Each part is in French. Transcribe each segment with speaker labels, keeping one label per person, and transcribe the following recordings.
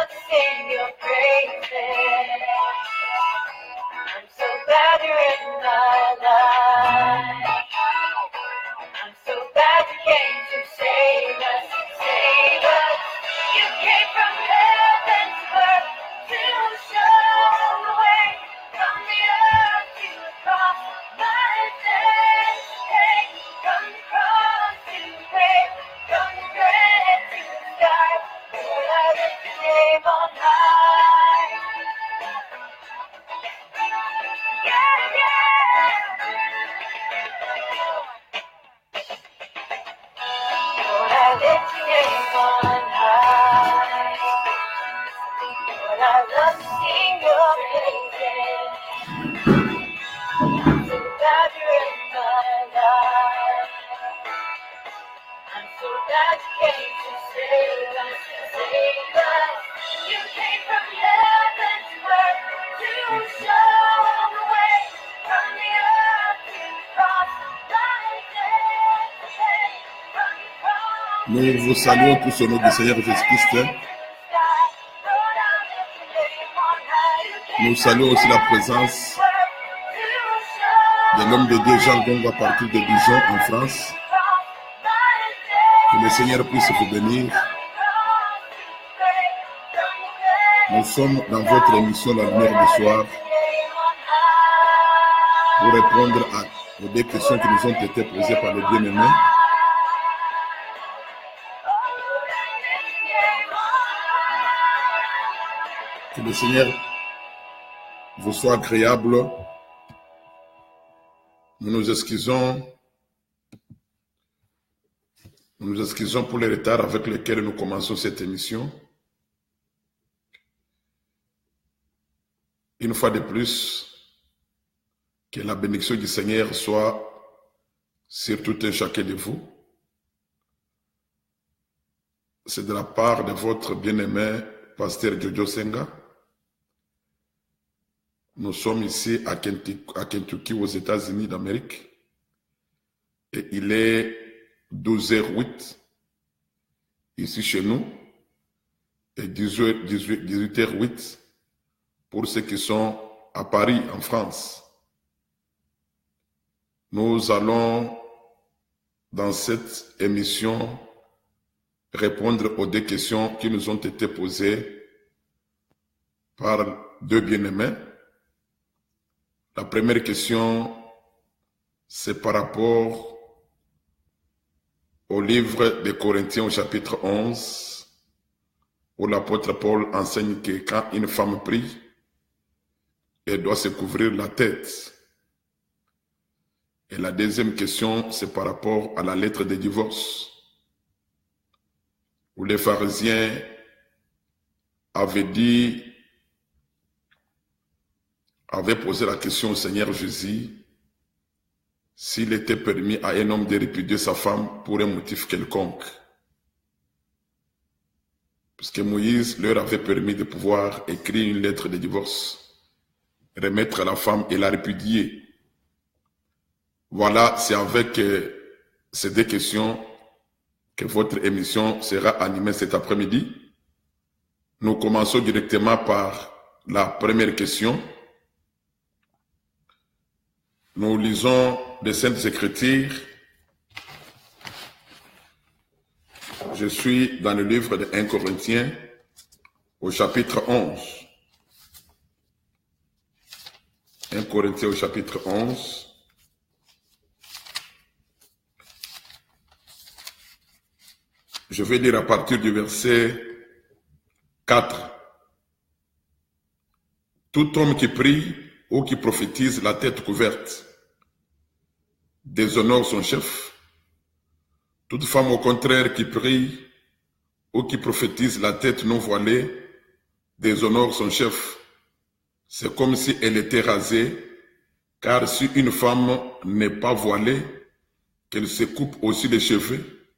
Speaker 1: love to sing your praises. I'm so glad you're in my life. I'm so glad you came to save us, save us. You came from heaven to earth to show the way. From the earth to the cross, my debt to pay. From the cross to the grave, from the grave to the sky. Lord, I lift your name on high. Yeah, yeah. Lord, I lift your name on high. Lord, I love to sing your praises. I'm so glad you're in my life. I'm so glad you came to save us, save us. You came from heaven to earth to show the way. From the earth to the cross, my debt to pay. From the cross.
Speaker 2: Nous vous saluons tous au nom du Seigneur Jésus-Christ. Nous saluons aussi la présence de l'homme de Dieu Jean Gongo à partir de Dijon en France. Que le Seigneur puisse vous bénir. Nous sommes dans votre émission La Lumière du Soir pour répondre aux deux questions qui nous ont été posées par les bien-aimés. Que le Seigneur vous soit agréable. Nous nous excusons pour le retard avec lequel nous commençons cette émission. Une fois de plus, que la bénédiction du Seigneur soit sur tout un chacun de vous. C'est de la part de votre bien-aimé pasteur Jojo Senga. Nous sommes ici à Kentucky, aux États-Unis d'Amérique. Et il est 12h08 ici chez nous. Et 18h08 pour ceux qui sont à Paris, en France. Nous allons, dans cette émission, répondre aux deux questions qui nous ont été posées par deux bien-aimés. La première question, c'est par rapport au livre de Corinthiens au chapitre 11, où l'apôtre Paul enseigne que quand une femme prie, elle doit se couvrir la tête. Et la deuxième question, c'est par rapport à la lettre de divorce, où les pharisiens avaient posé la question au Seigneur Jésus s'il était permis à un homme de répudier sa femme pour un motif quelconque. Puisque Moïse leur avait permis de pouvoir écrire une lettre de divorce, remettre à la femme et la répudier. Voilà, c'est avec ces deux questions que votre émission sera animée cet après-midi. Nous commençons directement par la première question. Nous lisons les Saintes Écritures. Je suis dans le livre de 1 Corinthiens au chapitre 11. 1 Corinthiens au chapitre 11. Je vais lire à partir du verset 4. Tout homme qui prie ou qui prophétise la tête couverte déshonore son chef. Toute femme au contraire qui prie ou qui prophétise la tête non voilée déshonore son chef. C'est comme si elle était rasée, car si une femme n'est pas voilée, qu'elle se coupe aussi les cheveux.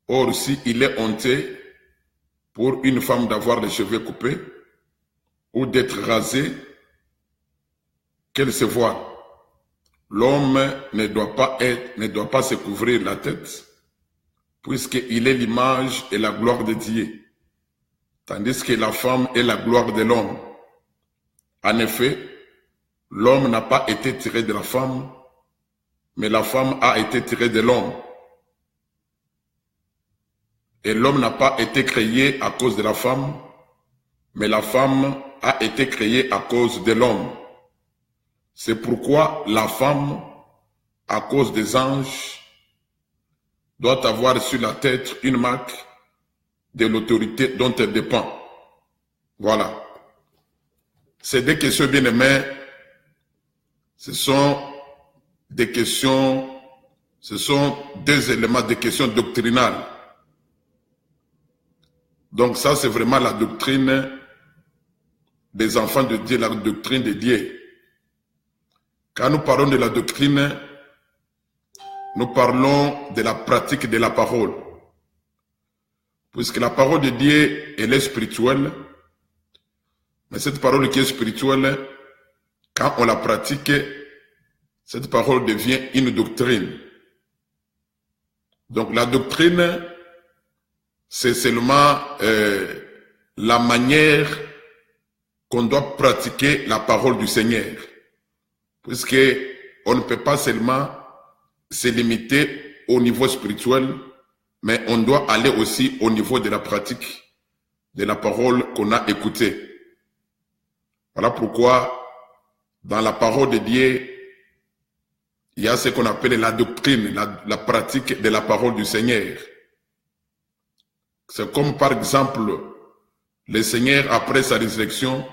Speaker 2: Or, si il est honteux pour une femme d'avoir les cheveux coupés ou d'être rasée, qu'elle se voile. L'homme ne doit pas se couvrir la tête, puisqu'il est l'image et la gloire de Dieu. tandis que la femme est la gloire de l'homme. En effet, l'homme n'a pas été tiré de la femme, mais la femme a été tirée de l'homme. Et l'homme n'a pas été créé à cause de la femme, mais la femme a été créée à cause de l'homme. C'est pourquoi la femme, à cause des anges, doit avoir sur la tête une marque de l'autorité dont elle dépend. Voilà. Ces deux questions, bien aimés, ce sont des questions, ce sont deux éléments, des questions doctrinales. Donc ça, c'est vraiment la doctrine des enfants de Dieu, la doctrine de Dieu. Quand nous parlons de la doctrine, nous parlons de la pratique de la parole. Puisque la parole de Dieu, elle est spirituelle, mais cette parole qui est spirituelle, quand on la pratique, cette parole devient une doctrine. Donc la doctrine, c'est seulement la manière qu'on doit pratiquer la parole du Seigneur. Puisque on ne peut pas seulement se limiter au niveau spirituel, mais on doit aller aussi au niveau de la pratique de la parole qu'on a écoutée. Voilà pourquoi dans la parole de Dieu, il y a ce qu'on appelle la doctrine, la pratique de la parole du Seigneur. C'est comme par exemple, le Seigneur, après sa résurrection,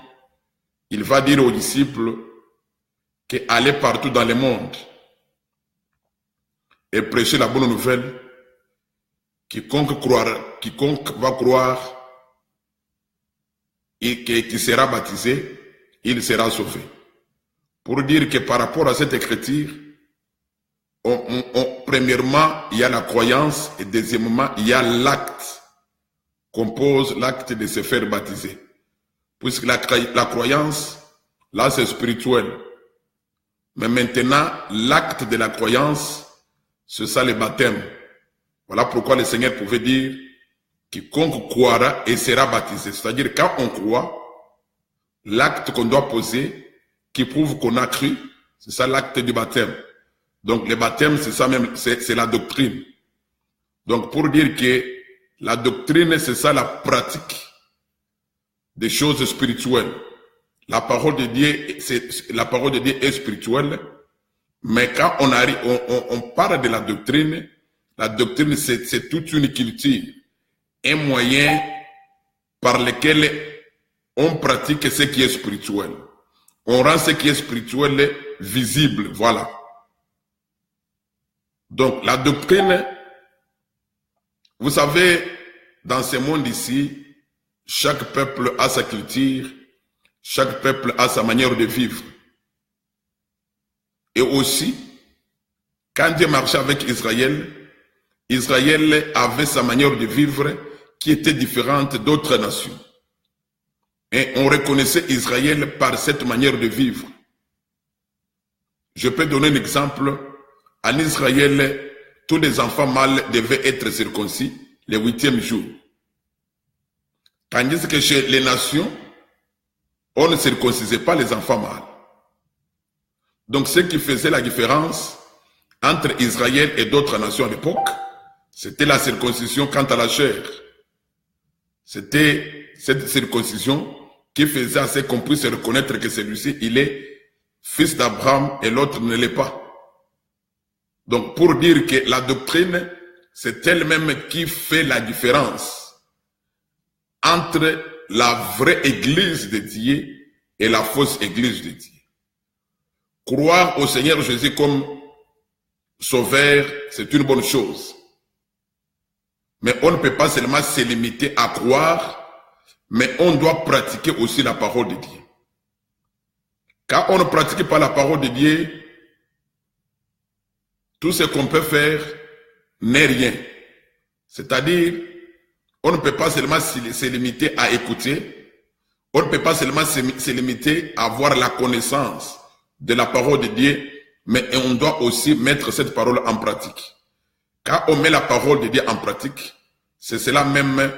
Speaker 2: il va dire aux disciples qu'aller partout dans le monde et prêcher la bonne nouvelle, quiconque va croire et qui sera baptisé, il sera sauvé. Pour dire que par rapport à cette écriture, premièrement, il y a la croyance et deuxièmement, il y a l'acte qu'on pose, l'acte de se faire baptiser. Puisque la croyance, là, c'est spirituel. Mais maintenant, l'acte de la croyance, c'est ça le baptême. Voilà pourquoi le Seigneur pouvait dire quiconque croira et sera baptisé. C'est-à-dire, quand on croit, l'acte qu'on doit poser, qui prouve qu'on a cru, c'est ça l'acte du baptême. Donc, le baptême, c'est ça même, c'est la doctrine. Donc, pour dire que la doctrine, c'est ça la pratique des choses spirituelles. La parole de Dieu, la parole de Dieu est spirituelle, mais quand on parle de la doctrine, c'est toute une culture, un moyen par lequel on pratique ce qui est spirituel. On rend ce qui est spirituel visible, voilà. Donc la doctrine, vous savez, dans ce monde ici, chaque peuple a sa culture, chaque peuple a sa manière de vivre. Et aussi, quand Dieu marchait avec Israël, Israël avait sa manière de vivre qui était différente d'autres nations. Et on reconnaissait Israël par cette manière de vivre. Je peux donner un exemple. En Israël, tous les enfants mâles devaient être circoncis le 8e jour. Tandis que chez les nations, on ne circoncisait pas les enfants mâles. Donc ce qui faisait la différence entre Israël et d'autres nations à l'époque, c'était la circoncision quant à la chair. C'était cette circoncision qui faisait à ce qu'on puisse reconnaître que celui-ci, il est fils d'Abraham et l'autre ne l'est pas. Donc pour dire que la doctrine, c'est elle-même qui fait la différence entre la vraie église de Dieu et la fausse église de Dieu. Croire au Seigneur Jésus comme sauveur, c'est une bonne chose. Mais on ne peut pas seulement se limiter à croire, mais on doit pratiquer aussi la parole de Dieu. Quand on ne pratique pas la parole de Dieu, tout ce qu'on peut faire n'est rien. C'est-à-dire, on ne peut pas seulement se limiter à écouter, on ne peut pas seulement se limiter à avoir la connaissance de la parole de Dieu, mais on doit aussi mettre cette parole en pratique. Quand on met la parole de Dieu en pratique, c'est cela même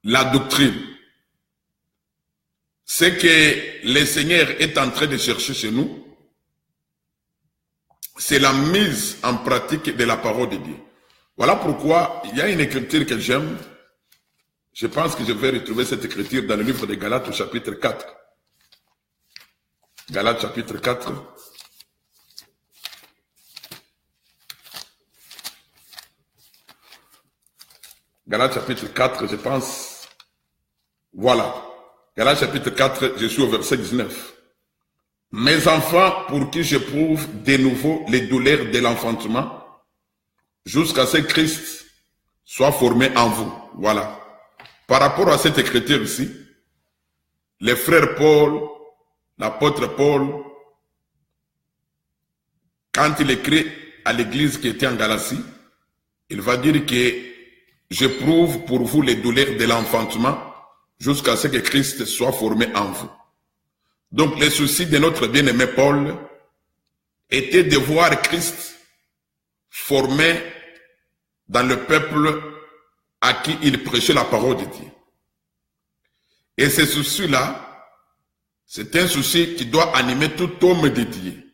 Speaker 2: la doctrine. Ce que le Seigneur est en train de chercher chez nous, c'est la mise en pratique de la parole de Dieu. Voilà pourquoi il y a une écriture que j'aime. Je pense que je vais retrouver cette écriture dans le livre de Galates au chapitre 4. Galates chapitre 4. Galates chapitre 4, je pense. Voilà. Galates chapitre 4, je suis au verset 19. Mes enfants, pour qui j'éprouve de nouveau les douleurs de l'enfantement, jusqu'à ce que Christ soit formé en vous. Voilà. Par rapport à cette écriture ici, les frères Paul, l'apôtre Paul, quand il écrit à l'église qui était en Galatie, il va dire que j'éprouve pour vous les douleurs de l'enfantement jusqu'à ce que Christ soit formé en vous. Donc le souci de notre bien-aimé Paul était de voir Christ formé dans le peuple à qui il prêchait la parole de Dieu. Et ce souci-là, c'est un souci qui doit animer tout homme de Dieu.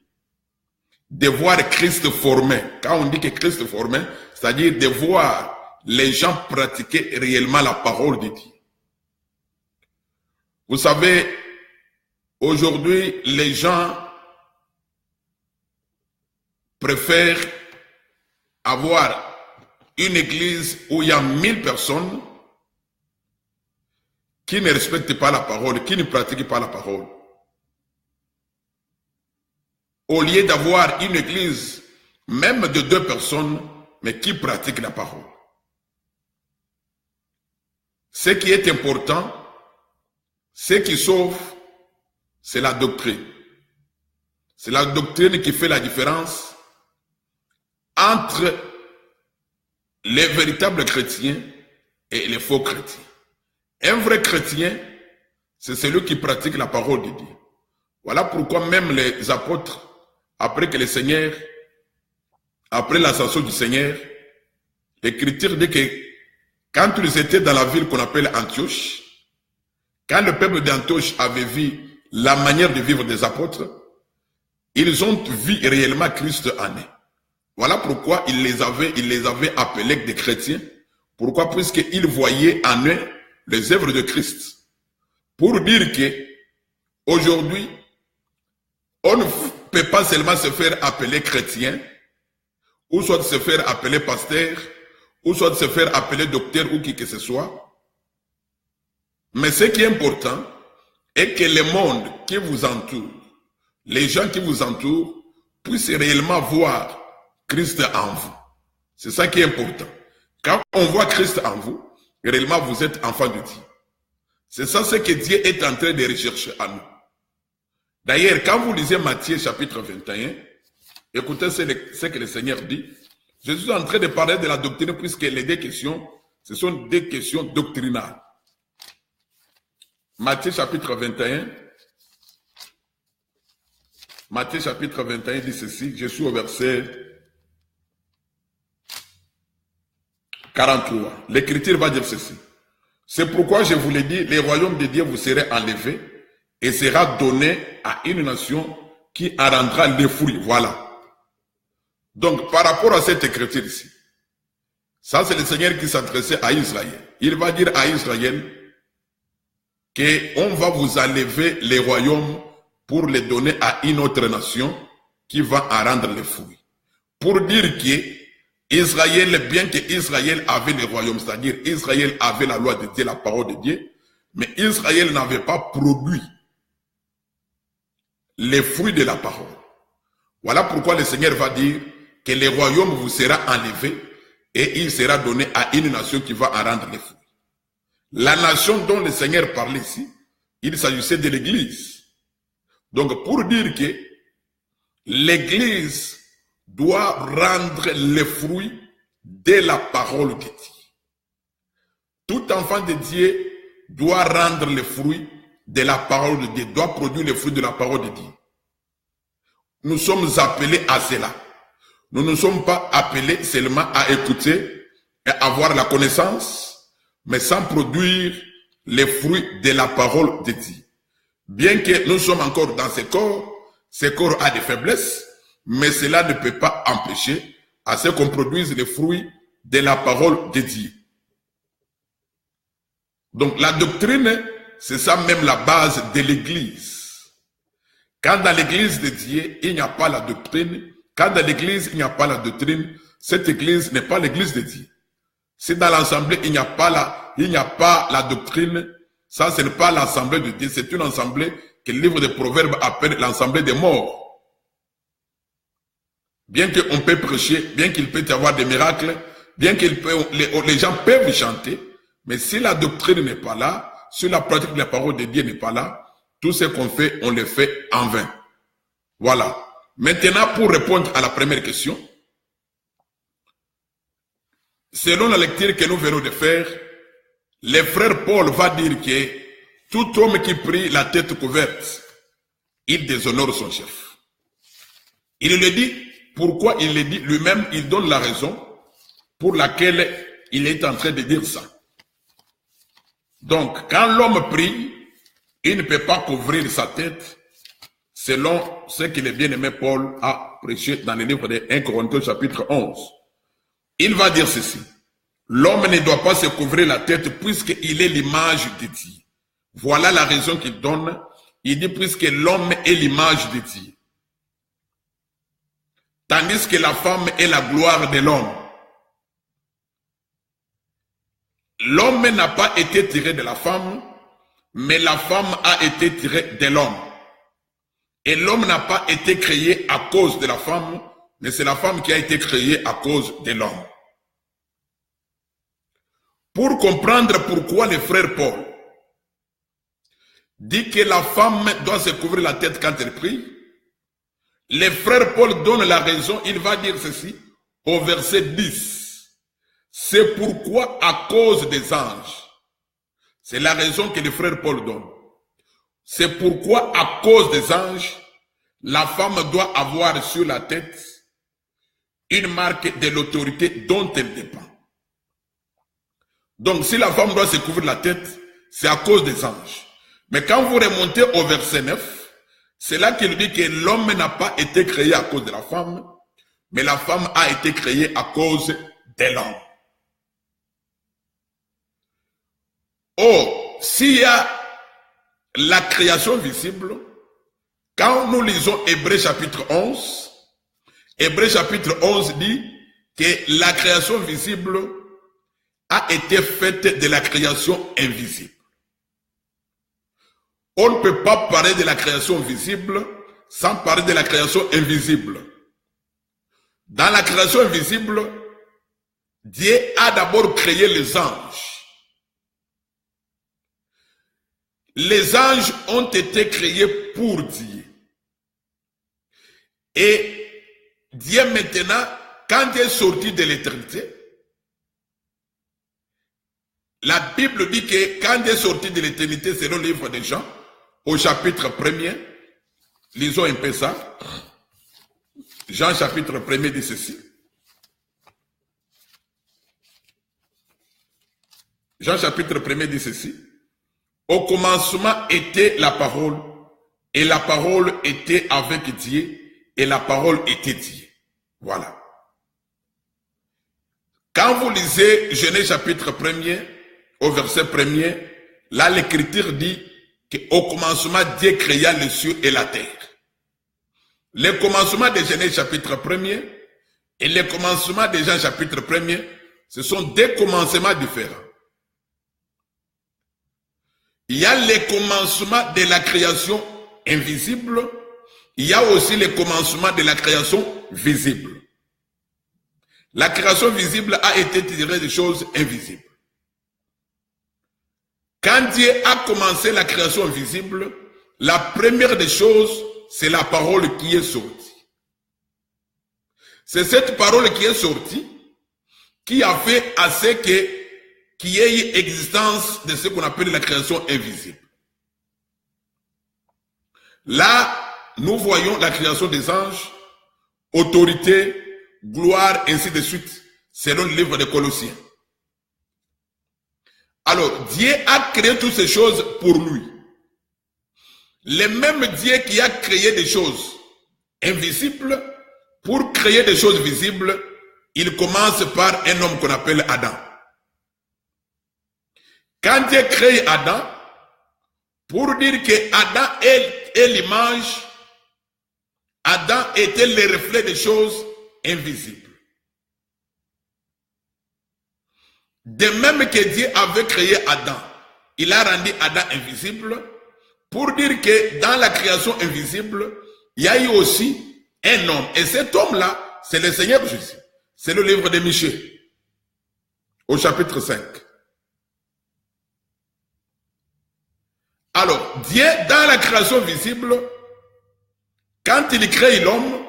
Speaker 2: De voir Christ formé. Quand on dit que Christ formé, c'est-à-dire de voir les gens pratiquer réellement la parole de Dieu. Vous savez, aujourd'hui, les gens préfèrent avoir une église où il y a 1000 personnes qui ne respectent pas la parole, qui ne pratiquent pas la parole. Au lieu d'avoir une église, même de 2 personnes, mais qui pratiquent la parole. Ce qui est important, ce qui sauve, c'est la doctrine. C'est la doctrine qui fait la différence entre les véritables chrétiens et les faux chrétiens. Un vrai chrétien, c'est celui qui pratique la parole de Dieu. Voilà pourquoi même les apôtres, après que le Seigneur, après l'ascension du Seigneur, l'Écriture dit que quand ils étaient dans la ville qu'on appelle Antioche, quand le peuple d'Antioche avait vu la manière de vivre des apôtres, ils ont vu réellement Christ en eux. Voilà pourquoi il les avait appelés des chrétiens. Pourquoi? Puisqu'ils voyaient en eux les œuvres de Christ. Pour dire que aujourd'hui, on ne peut pas seulement se faire appeler chrétien, ou soit se faire appeler pasteur, ou soit se faire appeler docteur ou qui que ce soit. Mais ce qui est important est que le monde qui vous entoure, les gens qui vous entourent, puissent réellement voir Christ en vous. C'est ça qui est important. Quand on voit Christ en vous, réellement vous êtes enfant de Dieu. C'est ça ce que Dieu est en train de rechercher en nous. D'ailleurs, quand vous lisez Matthieu chapitre 21, écoutez ce que le Seigneur dit. Je suis en train de parler de la doctrine puisque les 2 questions, ce sont des questions doctrinales. Matthieu chapitre 21. Matthieu chapitre 21 dit ceci. Je suis au verset 43. L'Écriture va dire ceci. C'est pourquoi je vous l'ai dit, le royaume de Dieu vous sera enlevé et sera donné à une nation qui en rendra les fruits. Voilà. Donc, par rapport à cette écriture ici, ça c'est le Seigneur qui s'adressait à Israël. Il va dire à Israël qu'on va vous enlever les royaumes pour les donner à une autre nation qui va en rendre les fruits. Pour dire que Israël, bien que Israël avait les royaumes, c'est-à-dire Israël avait la loi de Dieu, la parole de Dieu, mais Israël n'avait pas produit les fruits de la parole. Voilà pourquoi le Seigneur va dire que le royaume vous sera enlevé et il sera donné à une nation qui va en rendre les fruits. La nation dont le Seigneur parlait ici, il s'agissait de l'Église. Donc pour dire que l'Église doit rendre les fruits de la parole de Dieu. Tout enfant de Dieu doit rendre les fruits de la parole de Dieu, doit produire les fruits de la parole de Dieu. Nous sommes appelés à cela. Nous ne sommes pas appelés seulement à écouter et avoir la connaissance, mais sans produire les fruits de la parole de Dieu. Bien que nous sommes encore dans ce corps a des faiblesses, mais cela ne peut pas empêcher à ce qu'on produise les fruits de la parole de Dieu. Donc la doctrine, c'est ça même la base de l'Église. Quand dans l'Église de Dieu, il n'y a pas la doctrine, quand dans l'Église, il n'y a pas la doctrine, cette Église n'est pas l'Église de Dieu. Si dans l'assemblée, il n'y a pas la doctrine, ça ce n'est pas l'assemblée de Dieu, c'est une assemblée que le livre des Proverbes appelle l'assemblée des morts. Bien qu'on peut prêcher, bien qu'il peut y avoir des miracles, bien que les gens peuvent chanter, mais si la doctrine n'est pas là, si la pratique de la parole de Dieu n'est pas là, tout ce qu'on fait, on le fait en vain. Voilà. Maintenant, pour répondre à la première question, selon la lecture que nous venons de faire, le frère Paul va dire que tout homme qui prie la tête couverte, il déshonore son chef. Il le dit, pourquoi il le dit lui-même, il donne la raison pour laquelle il est en train de dire ça. Donc, quand l'homme prie, il ne peut pas couvrir sa tête selon ce que le bien-aimé Paul a prêché dans le livre de 1 Corinthiens chapitre 11. Il va dire ceci. L'homme ne doit pas se couvrir la tête puisqu'il est l'image de Dieu. Voilà la raison qu'il donne. Il dit puisque l'homme est l'image de Dieu. Tandis que la femme est la gloire de l'homme. L'homme n'a pas été tiré de la femme, mais la femme a été tirée de l'homme. Et l'homme n'a pas été créé à cause de la femme, mais c'est la femme qui a été créée à cause de l'homme. Pour comprendre pourquoi le frère Paul dit que la femme doit se couvrir la tête quand elle prie, le frère Paul donne la raison, il va dire ceci au verset 10. C'est pourquoi à cause des anges, c'est la raison que le frère Paul donne. C'est pourquoi à cause des anges, la femme doit avoir sur la tête une marque de l'autorité dont elle dépend. Donc si la femme doit se couvrir la tête, c'est à cause des anges. Mais quand vous remontez au verset 9, c'est là qu'il dit que l'homme n'a pas été créé à cause de la femme, mais la femme a été créée à cause de l'homme. Oh, s'il y a la création visible, quand nous lisons Hébreux chapitre 11, Hébreux chapitre 11 dit que la création visible a été faite de la création invisible. On ne peut pas parler de la création visible sans parler de la création invisible. Dans la création invisible, Dieu a d'abord créé les anges. Les anges ont été créés pour Dieu. Et Dieu maintenant, quand il est sorti de l'éternité, la Bible dit que quand il est sorti de l'éternité, selon le livre de Jean, au chapitre 1er, lisons un peu ça. Jean chapitre 1er dit ceci. Jean chapitre 1er dit ceci. Au commencement était la parole, et la parole était avec Dieu, et la parole était Dieu. Voilà. Quand vous lisez Genèse chapitre 1er, au verset 1er, là l'écriture dit qu'au commencement, Dieu créa les cieux et la terre. Le commencement de Genèse chapitre 1er et le commencement de Jean chapitre 1er, ce sont deux commencements différents. Il y a le commencement de la création invisible, il y a aussi le commencement de la création visible. La création visible a été tirée des choses invisibles. Quand Dieu a commencé la création visible, la première des choses, c'est la parole qui est sortie. C'est cette parole qui est sortie qui a fait à ce qu'il y ait existence de ce qu'on appelle la création invisible. Là, nous voyons la création des anges, autorité, gloire, ainsi de suite, selon le livre des Colossiens. Alors, Dieu a créé toutes ces choses pour lui. Le même Dieu qui a créé des choses invisibles, pour créer des choses visibles, il commence par un homme qu'on appelle Adam. Quand Dieu crée Adam, pour dire que Adam est l'image, Adam était le reflet des choses invisibles. De même que Dieu avait créé Adam, il a rendu Adam invisible, pour dire que dans la création invisible, il y a eu aussi un homme. Et cet homme-là, c'est le Seigneur Jésus. C'est le livre de Michée, au chapitre 5. Alors, Dieu, dans la création visible, quand il crée l'homme,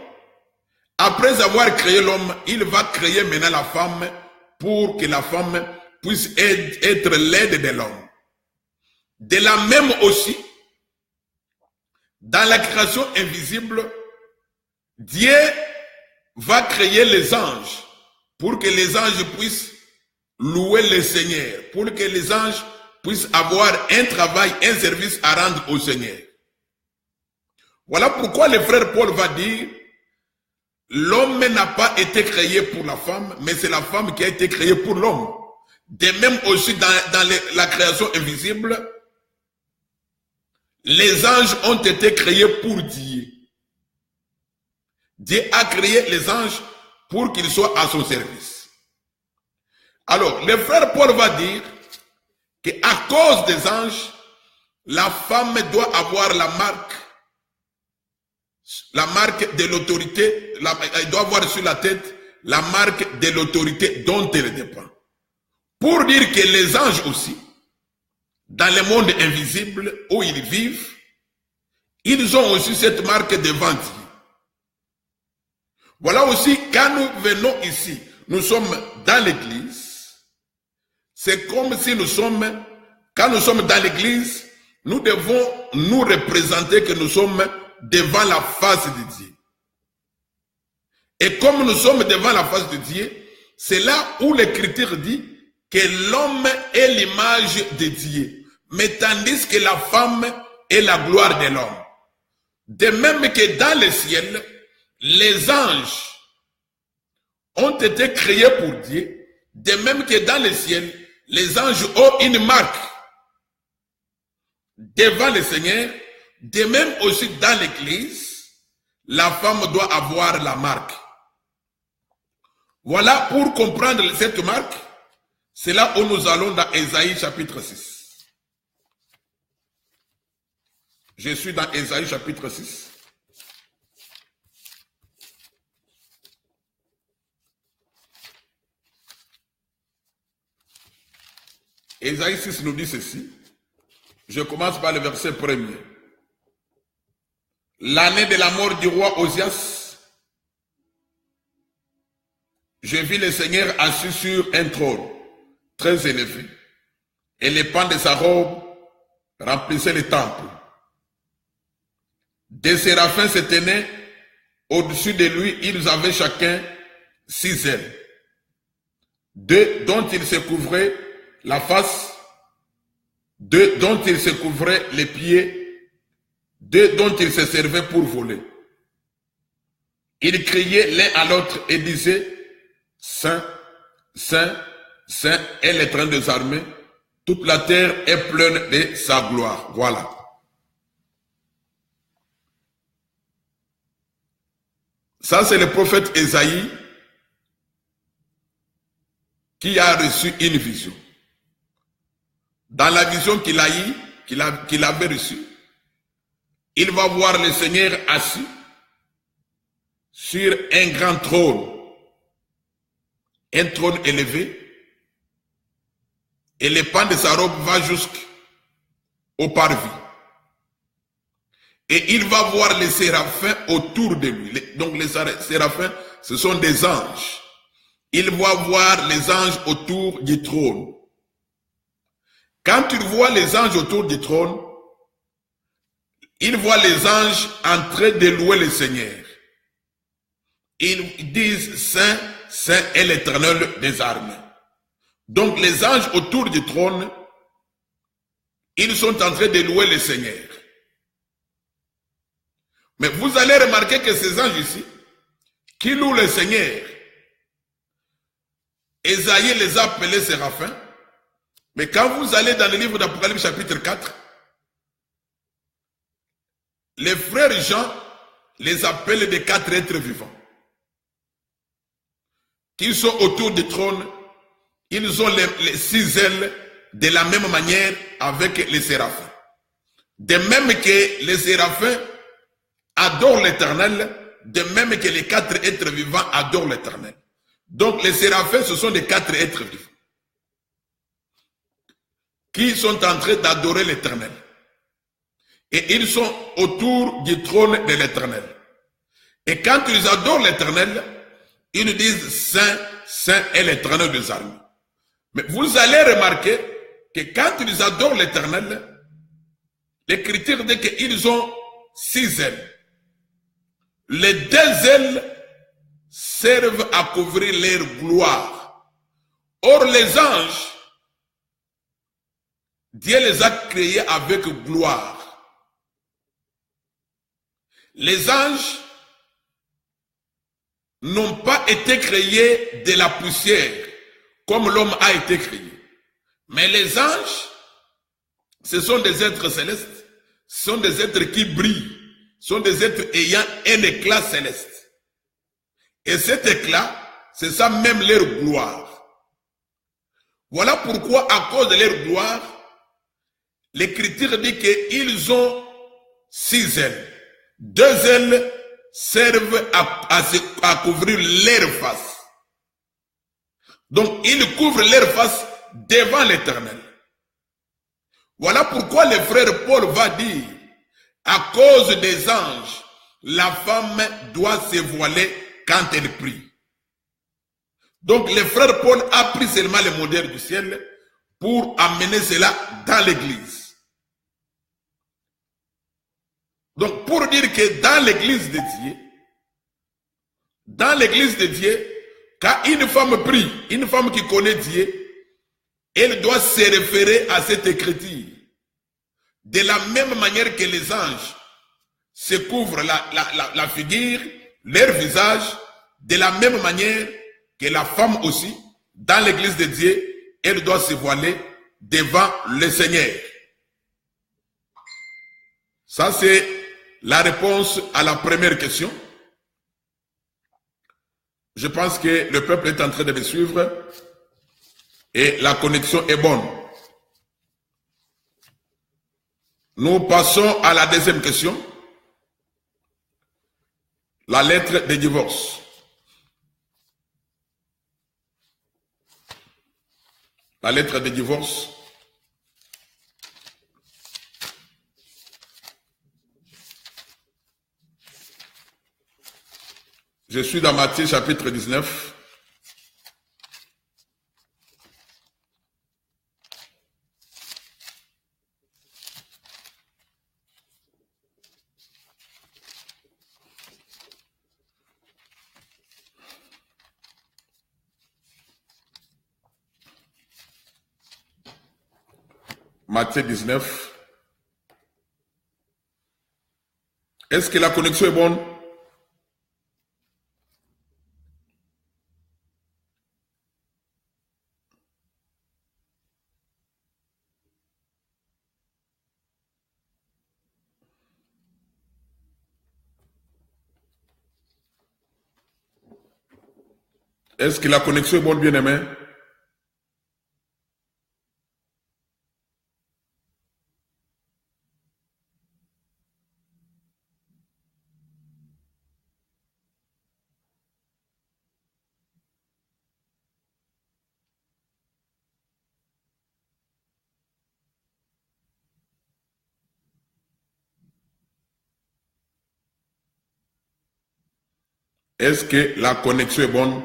Speaker 2: après avoir créé l'homme, il va créer maintenant la femme pour que la femme puisse être l'aide de l'homme. De la même aussi, dans la création invisible, Dieu va créer les anges pour que les anges puissent louer le Seigneur, pour que les anges puissent avoir un travail, un service à rendre au Seigneur. Voilà pourquoi le frère Paul va dire, l'homme n'a pas été créé pour la femme, mais c'est la femme qui a été créée pour l'homme. De même aussi dans la création invisible, les anges ont été créés pour Dieu. Dieu a créé les anges pour qu'ils soient à son service. Alors, le frère Paul va dire qu'à cause des anges, la femme doit avoir la marque de l'autorité, elle doit avoir sur la tête la marque de l'autorité dont elle dépend. Pour dire que les anges aussi, dans le monde invisible où ils vivent, ils ont aussi cette marque devant Dieu. Voilà aussi, quand nous venons ici, nous sommes dans l'église, c'est comme si quand nous sommes dans l'église, nous devons nous représenter que nous sommes devant la face de Dieu. Et comme nous sommes devant la face de Dieu, c'est là où l'Écriture dit que l'homme est l'image de Dieu, mais tandis que la femme est la gloire de l'homme. De même que dans le ciel, les anges ont été créés pour Dieu, de même que dans le ciel, les anges ont une marque devant le Seigneur, de même aussi dans l'église, la femme doit avoir la marque. Voilà pour comprendre cette marque, c'est là où nous allons dans Ésaïe chapitre 6. Je suis dans Ésaïe chapitre 6. Ésaïe 6 nous dit ceci. Je commence par le verset 1er. L'année de la mort du roi Osias, je vis le Seigneur assis sur un trône très élevé, et les pans de sa robe remplissaient le temple. Des séraphins se tenaient au-dessus de lui, ils avaient chacun 6 ailes. 2 dont ils se couvraient la face, 2 dont ils se couvraient les pieds, 2 dont ils se servaient pour voler. Ils criaient l'un à l'autre et disaient, Saint, Saint, Saint est l'Éternel des armées, toute la terre est pleine de sa gloire. Voilà. Ça, c'est le prophète Ésaïe qui a reçu une vision. Dans la vision qu'il avait reçue, il va voir le Seigneur assis sur un grand trône élevé, et le pan de sa robe va jusqu'au parvis. Et il va voir les séraphins autour de lui. Donc les séraphins, ce sont des anges. Il va voir les anges autour du trône. Quand il voit les anges autour du trône, il voit les anges en train de louer le Seigneur. Ils disent, Saint, Saint est l'Éternel des armées. Donc les anges autour du trône Ils sont en train de louer le Seigneur. Mais vous allez remarquer que ces anges ici, qui louent le Seigneur, Ésaïe les a appelés séraphins. Mais quand vous allez dans le livre d'Apocalypse chapitre 4, les frères Jean les appellent des 4 êtres vivants qui sont autour du trône. Ils ont les 6 ailes de la même manière avec les séraphins. De même que les séraphins adorent l'Éternel, de même que les 4 êtres vivants adorent l'Éternel. Donc les séraphins, ce sont les 4 êtres vivants qui sont en train d'adorer l'Éternel. Et ils sont autour du trône de l'Éternel. Et quand ils adorent l'Éternel, ils disent Saint, Saint est l'Éternel des armées. Mais vous allez remarquer que quand ils adorent l'Éternel, l'Écriture dit qu'ils ont 6 ailes. Les 2 ailes servent à couvrir leur gloire. Or les anges, Dieu les a créés avec gloire. Les anges n'ont pas été créés de la poussière comme l'homme a été créé. Mais les anges, ce sont des êtres célestes, ce sont des êtres qui brillent, ce sont des êtres ayant un éclat céleste. Et cet éclat, c'est ça même leur gloire. Voilà pourquoi, à cause de leur gloire, l'Écriture dit qu'ils ont 6 ailes. 2 ailes servent à couvrir leur face. Donc, ils couvrent leur face devant l'Éternel. Voilà pourquoi le frère Paul va dire, à cause des anges, la femme doit se voiler quand elle prie. Donc, le frère Paul a pris seulement le modèle du ciel pour amener cela dans l'Église. Donc, pour dire que dans l'Église de Dieu, quand une femme prie, une femme qui connaît Dieu, elle doit se référer à cette écriture. De la même manière que les anges se couvrent la figure, leur visage, de la même manière que la femme aussi, dans l'Église de Dieu, elle doit se voiler devant le Seigneur. Ça, c'est la réponse à la première question. Je pense que le peuple est en train de me suivre et la connexion est bonne. Nous passons à la deuxième question. La lettre de divorce. La lettre de divorce. Je suis dans Matthieu chapitre 19. Matthieu 19. Est-ce que la connexion est bonne? Est-ce que la connexion est bonne, bien-aimé? Est-ce que la connexion est bonne?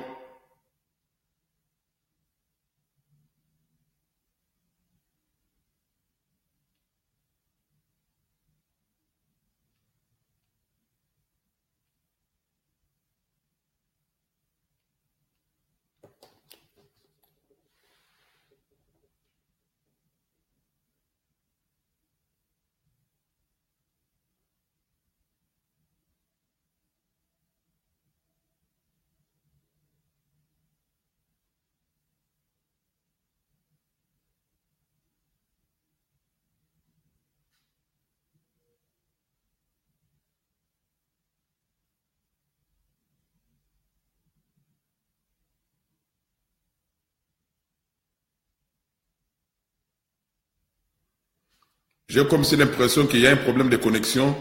Speaker 2: J'ai comme si l'impression qu'il y a un problème de connexion.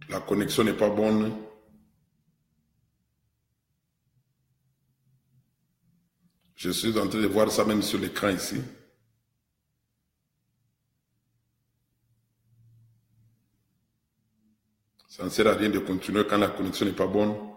Speaker 2: La connexion n'est pas bonne. Je suis en train de voir ça même sur l'écran ici. Ça ne sert à rien de continuer quand la connexion n'est pas bonne.